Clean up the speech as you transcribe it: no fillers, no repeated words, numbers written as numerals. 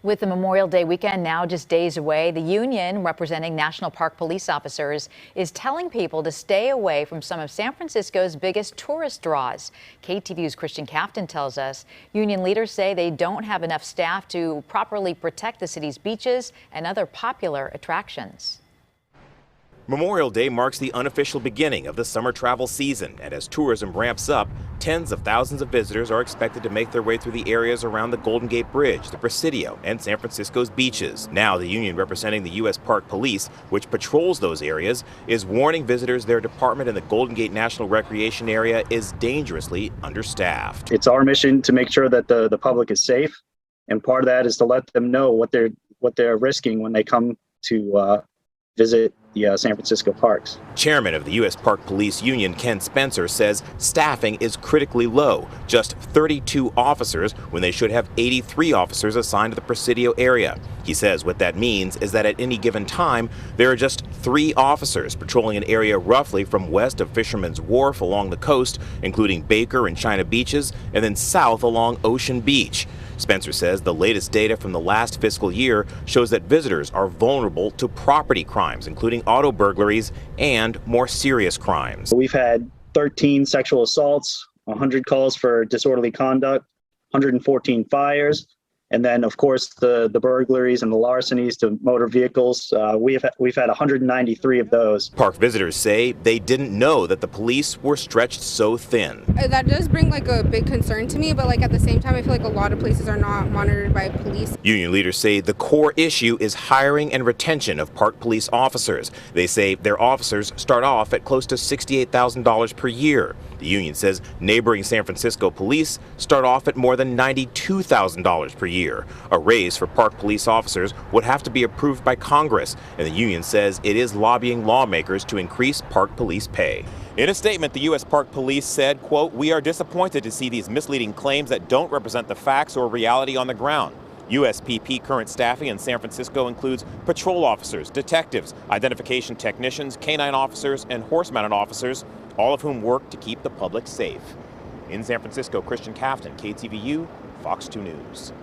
With the Memorial Day weekend now just days away, the union representing National Park police officers is telling people to stay away from some of San Francisco's biggest tourist draws. KTVU's Christian Cafton tells us union leaders say they don't have enough staff to properly protect the city's beaches and other popular attractions. Memorial Day marks the unofficial beginning of the summer travel season, and as tourism ramps up, tens of thousands of visitors are expected to make their way through the areas around the Golden Gate Bridge, the Presidio, and San Francisco's beaches. Now, the union representing the U.S. Park Police, which patrols those areas, is warning visitors their department in the Golden Gate National Recreation Area is dangerously understaffed. It's our mission to make sure that the public is safe, and part of that is to let them know what they're risking when they come to visit the San Francisco parks. Chairman of the U.S. Park Police Union, Ken Spencer, says staffing is critically low, just 32 officers when they should have 83 officers assigned to the Presidio area. He says what that means is that at any given time, there are just 3 officers patrolling an area roughly from west of Fisherman's Wharf along the coast, including Baker and China beaches, and then south along Ocean Beach. Spencer says the latest data from the last fiscal year shows that visitors are vulnerable to property crimes, including auto burglaries and more serious crimes. We've had 13 sexual assaults, 100 calls for disorderly conduct, 114 fires, and then, of course, the burglaries and the larcenies to motor vehicles. We've had 193 of those. Park visitors say they didn't know that the police were stretched so thin. That does bring a big concern to me, but at the same time, I feel like a lot of places are not monitored by police. Union leaders say the core issue is hiring and retention of park police officers. They say their officers start off at close to $68,000 per year. The union says neighboring San Francisco police start off at more than $92,000 per year. A raise for park police officers would have to be approved by Congress, and the union says it is lobbying lawmakers to increase park police pay. In a statement, the U.S. Park Police said, quote, "We are disappointed to see these misleading claims that don't represent the facts or reality on the ground. USPP current staffing in San Francisco includes patrol officers, detectives, identification technicians, canine officers, and horse-mounted officers, all of whom work to keep the public safe." In San Francisco, Christian Cafton, KTVU, Fox 2 News.